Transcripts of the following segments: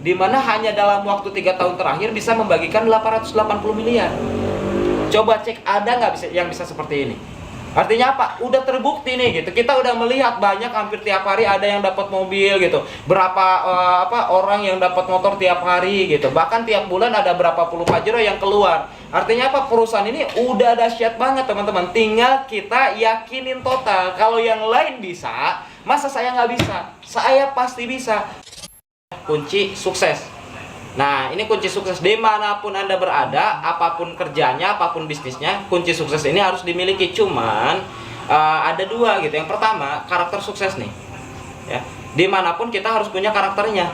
di mana hanya dalam waktu 3 tahun terakhir bisa membagikan 880 miliar. Coba cek, ada nggak bisa yang bisa seperti ini? Artinya apa? Udah terbukti nih gitu. Kita udah melihat banyak, hampir tiap hari ada yang dapat mobil gitu. Berapa orang yang dapat motor tiap hari gitu. Bahkan tiap bulan ada berapa puluh Pajero yang keluar. Artinya apa? Perusahaan ini udah dahsyat banget teman-teman. Tinggal kita yakinin total. Kalau yang lain bisa, masa saya nggak bisa? Saya pasti bisa. Kunci sukses. Nah, ini kunci sukses dimanapun Anda berada, apapun kerjanya, apapun bisnisnya, kunci sukses ini harus dimiliki. Cuman ada dua gitu. Yang pertama, karakter sukses nih. Ya, dimanapun kita harus punya karakternya.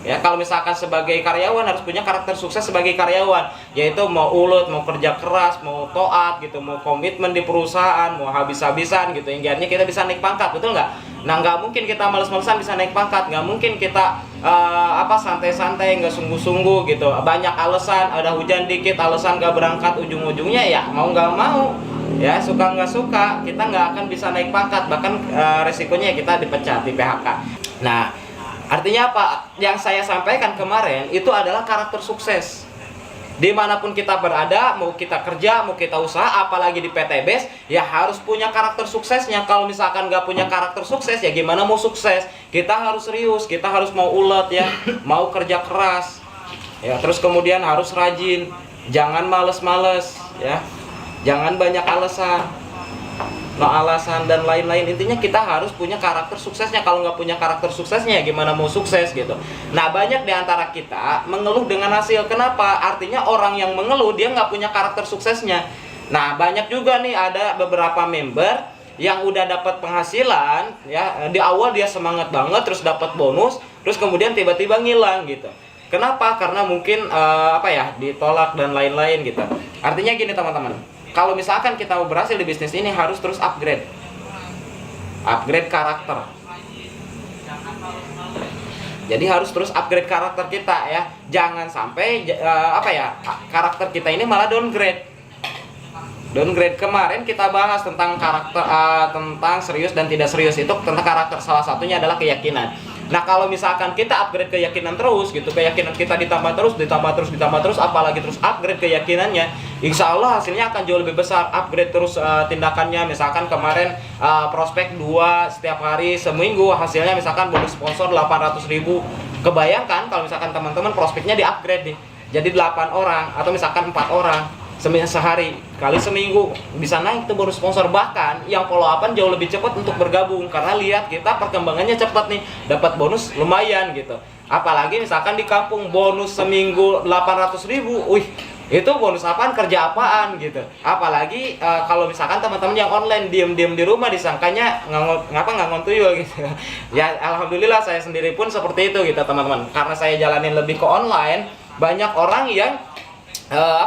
Ya, kalau misalkan sebagai karyawan harus punya karakter sukses sebagai karyawan, yaitu mau ulet, mau kerja keras, mau taat gitu, mau komitmen di perusahaan, mau habis-habisan gitu. Hingga kita bisa naik pangkat, betul nggak? Nah, nggak mungkin kita males-malesan bisa naik pangkat, nggak mungkin kita santai-santai, nggak sungguh-sungguh gitu. Banyak alasan, ada hujan dikit, alasan nggak berangkat, ujung-ujungnya ya mau nggak mau, ya suka nggak suka, kita nggak akan bisa naik pangkat, bahkan resikonya kita dipecat, di PHK. Nah, artinya apa? Yang saya sampaikan kemarin itu adalah karakter sukses. Dimanapun kita berada, mau kita kerja, mau kita usaha, apalagi di PTBes, ya harus punya karakter suksesnya. Kalau misalkan nggak punya karakter sukses, ya gimana mau sukses? Kita harus serius, kita harus mau ulet ya, mau kerja keras, ya. Terus kemudian harus rajin, jangan males-males, ya, jangan banyak alasan. No alasan dan lain-lain. Intinya kita harus punya karakter suksesnya. Kalau nggak punya karakter suksesnya, gimana mau sukses gitu. Nah, banyak di antara kita mengeluh dengan hasil. Kenapa? Artinya orang yang mengeluh dia nggak punya karakter suksesnya. Nah, banyak juga nih ada beberapa member yang udah dapat penghasilan ya, di awal dia semangat banget, terus dapat bonus, terus kemudian tiba-tiba ngilang gitu. Kenapa? Karena mungkin ditolak dan lain-lain gitu. Artinya gini teman-teman, kalau misalkan kita mau berhasil di bisnis ini harus terus upgrade karakter. Jadi harus terus upgrade karakter kita ya. Jangan sampai karakter kita ini malah downgrade. Kemarin kita bahas tentang karakter, tentang serius dan tidak serius, itu tentang karakter. Salah satunya adalah keyakinan. Nah, kalau misalkan kita upgrade keyakinan terus gitu, keyakinan kita ditambah terus, apalagi terus upgrade keyakinannya, insya Allah hasilnya akan jauh lebih besar. Upgrade terus tindakannya, misalkan kemarin prospek 2 setiap hari seminggu, hasilnya misalkan bonus sponsor 800.000. Kebayangkan kalau misalkan teman-teman prospeknya di upgrade nih, jadi 8 orang atau misalkan 4 orang sehari kali seminggu bisa naik tuh bonus sponsor. Bahkan yang follow upan jauh lebih cepat untuk bergabung, karena lihat kita perkembangannya cepat nih, dapat bonus lumayan gitu. Apalagi misalkan di kampung bonus seminggu 800.000, wih itu bonus apaan, kerja apaan gitu. Apalagi kalau misalkan teman-teman yang online diem-diem di rumah, disangkanya ngangon tuyul gitu. Ya alhamdulillah saya sendiri pun seperti itu gitu teman-teman, karena saya jalanin lebih ke online. Banyak orang yang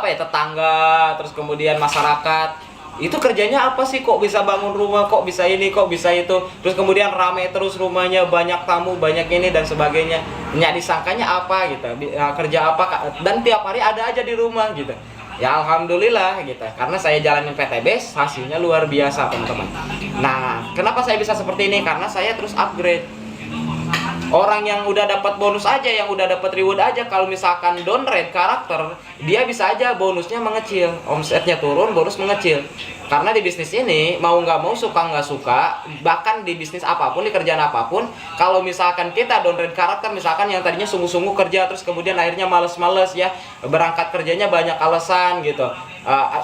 tetangga, terus kemudian masyarakat itu kerjanya apa sih, kok bisa bangun rumah, kok bisa ini, kok bisa itu, terus kemudian rame terus rumahnya, banyak tamu, banyak ini dan sebagainya. Disangkanya apa gitu, kerja apa, dan tiap hari ada aja di rumah gitu. Ya alhamdulillah gitu, karena saya jalanin PTBes hasilnya luar biasa teman-teman. Nah, kenapa saya bisa seperti ini? Karena saya terus upgrade. Orang yang udah dapat bonus aja, yang udah dapat reward aja, kalau misalkan downgrade karakter, dia bisa aja bonusnya mengecil, omsetnya turun, bonus mengecil. Karena di bisnis ini mau nggak mau, suka nggak suka, bahkan di bisnis apapun, di kerjaan apapun, kalau misalkan kita downgrade karakter, misalkan yang tadinya sungguh-sungguh kerja, terus kemudian akhirnya males-males ya, berangkat kerjanya banyak alasan gitu,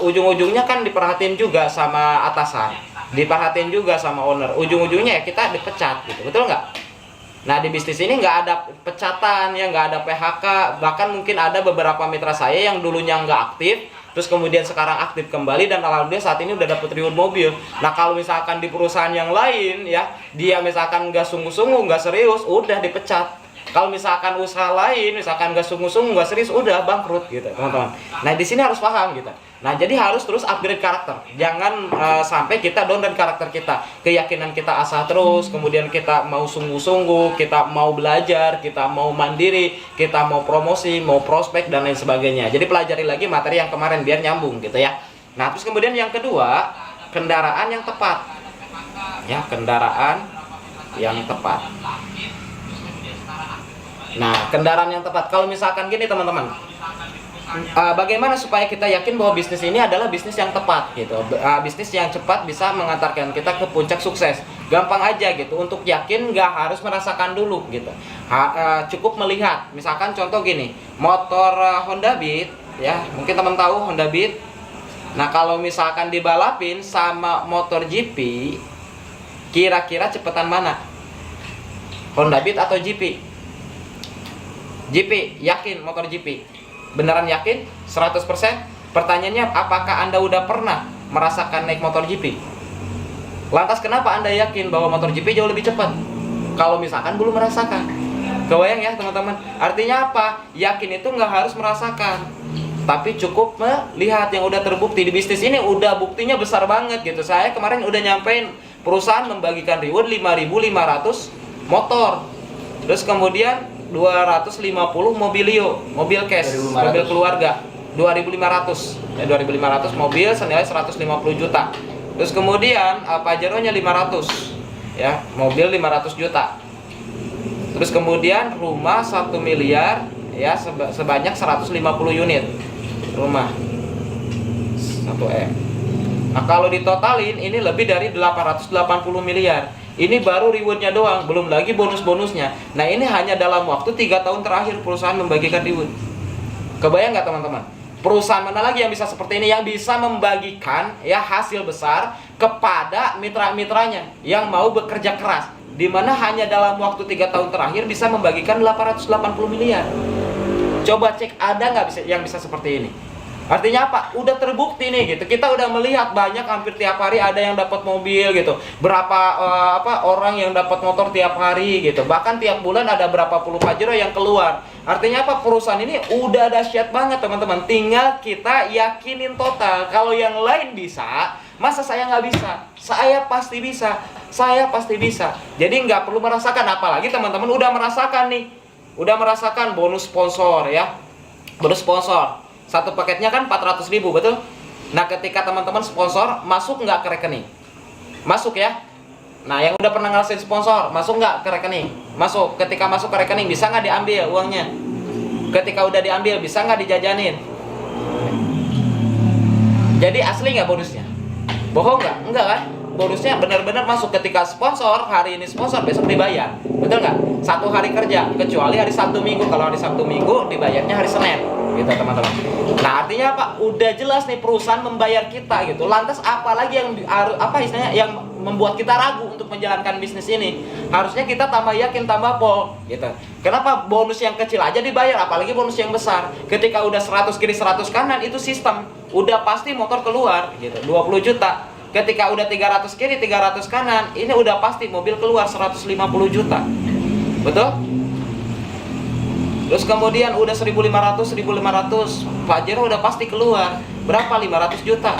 ujung-ujungnya kan diperhatiin juga sama atasan, diperhatiin juga sama owner, ujung-ujungnya ya kita dipecat gitu, betul nggak? Nah, di bisnis ini nggak ada pecatan ya, nggak ada PHK. Bahkan mungkin ada beberapa mitra saya yang dulunya nggak aktif, terus kemudian sekarang aktif kembali, dan alhamdulillah saat ini udah dapat reward mobil. Nah, kalau misalkan di perusahaan yang lain ya, dia misalkan nggak sungguh-sungguh, nggak serius, udah dipecat. Kalau misalkan usaha lain, misalkan nggak sungguh-sungguh, nggak serius, udah bangkrut gitu teman-teman. Nah, di sini harus paham gitu. Nah, jadi harus terus upgrade karakter. Jangan sampai kita down dan karakter kita. Keyakinan kita asah terus, kemudian kita mau sungguh-sungguh, kita mau belajar, kita mau mandiri, kita mau promosi, mau prospek dan lain sebagainya. Jadi pelajari lagi materi yang kemarin biar nyambung gitu ya. Nah, terus kemudian yang kedua, kendaraan yang tepat. Ya, kendaraan yang tepat. Nah, kendaraan yang tepat. Kalau misalkan gini teman-teman, bagaimana supaya kita yakin bahwa bisnis ini adalah bisnis yang tepat gitu, bisnis yang cepat bisa mengantarkan kita ke puncak sukses. Gampang aja gitu, untuk yakin nggak harus merasakan dulu gitu. Cukup melihat, misalkan contoh gini, motor Honda Beat ya, mungkin teman tahu Honda Beat. Nah, kalau misalkan dibalapin sama motor GP, kira-kira cepetan mana? Honda Beat atau GP? GP, yakin motor GP? Beneran yakin? 100%? Pertanyaannya, apakah Anda udah pernah merasakan naik motor GP? Lantas kenapa Anda yakin bahwa motor GP jauh lebih cepat? Kalau misalkan belum merasakan. Kebayang ya teman-teman? Artinya apa? Yakin itu nggak harus merasakan, tapi cukup melihat yang udah terbukti. Di bisnis ini udah buktinya besar banget gitu. Saya kemarin udah nyampein perusahaan membagikan reward 5.500 motor. Terus kemudian 250 mobilio, mobil cash, mobil keluarga 2.500 ya, 2.500 mobil senilai 150 juta. Terus kemudian Pajero-nya 500 ya, mobil 500 juta. Terus kemudian rumah 1 miliar ya, sebanyak 150 unit rumah 1M. Nah, kalau ditotalin ini lebih dari 880 miliar. Ini baru rewardnya doang, belum lagi bonus-bonusnya. Nah, ini hanya dalam waktu 3 tahun terakhir perusahaan membagikan reward. Kebayang nggak teman-teman? Perusahaan mana lagi yang bisa seperti ini, yang bisa membagikan ya hasil besar kepada mitra-mitranya yang mau bekerja keras, dimana hanya dalam waktu 3 tahun terakhir bisa membagikan 880 miliar. Coba cek, ada nggak yang bisa seperti ini? Artinya apa? Udah terbukti nih gitu. Kita udah melihat banyak, hampir tiap hari ada yang dapat mobil gitu. Berapa orang yang dapat motor tiap hari gitu. Bahkan tiap bulan ada berapa puluh Pajero yang keluar. Artinya apa? Perusahaan ini udah dahsyat banget teman-teman. Tinggal kita yakinin total. Kalau yang lain bisa, masa saya nggak bisa? Saya pasti bisa. Saya pasti bisa. Jadi nggak perlu merasakan. Apalagi teman-teman udah merasakan nih. Udah merasakan bonus sponsor ya. Bonus sponsor. Satu paketnya kan 400.000, betul? Nah, ketika teman-teman sponsor, masuk nggak ke rekening? Masuk ya. Nah, yang udah pernah ngerasain sponsor, masuk nggak ke rekening? Masuk. Ketika masuk ke rekening, bisa nggak diambil uangnya? Ketika udah diambil, bisa nggak dijajanin? Jadi asli nggak bonusnya? Bohong nggak? Enggak kan? Bonusnya benar-benar masuk. Ketika sponsor, hari ini sponsor, besok dibayar. Betul nggak? 1 hari kerja, kecuali hari Sabtu Minggu. Kalau hari Sabtu Minggu, dibayarnya hari Senin. Gitu teman-teman. Nah, artinya apa? Udah jelas nih perusahaan membayar kita gitu. Lantas apalagi yang istilahnya yang membuat kita ragu untuk menjalankan bisnis ini? Harusnya kita tambah yakin, tambah pol gitu. Kenapa bonus yang kecil aja dibayar, apalagi bonus yang besar? Ketika udah 100 kiri 100 kanan, itu sistem. Udah pasti motor keluar gitu, 20 juta. Ketika udah 300 kiri 300 kanan, ini udah pasti mobil keluar 150 juta. Betul? Terus kemudian udah 1.500 Pajero udah pasti keluar. Berapa? 500 juta.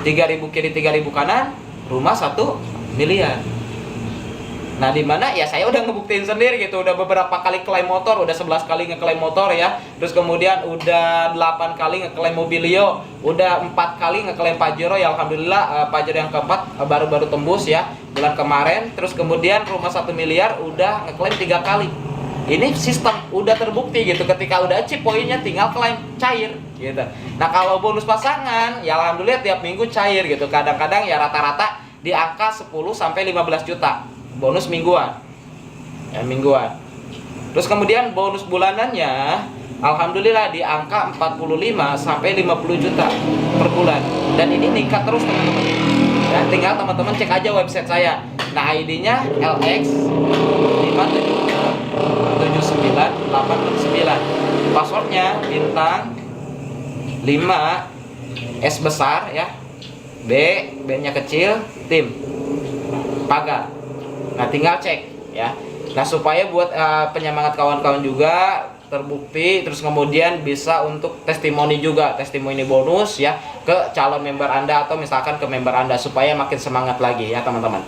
3.000 kiri 3.000 kanan, rumah 1 miliar. Nah, dimana ya saya udah ngebuktiin sendiri gitu. Udah beberapa kali klaim motor, udah 11 kali ngeklaim motor ya. Terus kemudian udah 8 kali ngeklaim mobilio, udah 4 kali ngeklaim Pajero ya. Alhamdulillah Pajero yang keempat baru-baru tembus ya bulan kemarin. Terus kemudian rumah 1 miliar udah ngeklaim 3 kali. Ini sistem udah terbukti gitu. Ketika udah chip poinnya tinggal klaim cair gitu. Nah, kalau bonus pasangan ya alhamdulillah tiap minggu cair gitu. Kadang-kadang ya rata-rata di angka 10 sampai 15 juta bonus mingguan. Ya, mingguan. Terus kemudian bonus bulanannya alhamdulillah di angka 45 sampai 50 juta per bulan. Dan ini meningkat terus teman-teman. Ya, tinggal teman-teman cek aja website saya. Nah, ID-nya LX57989. Passwordnya bintang 5 S besar ya, B-nya kecil, tim pagar. Nah, tinggal cek ya. Nah, supaya buat penyemangat kawan-kawan juga terbukti, terus kemudian bisa untuk testimoni juga, testimoni bonus ya ke calon member Anda atau misalkan ke member Anda supaya makin semangat lagi ya teman-teman.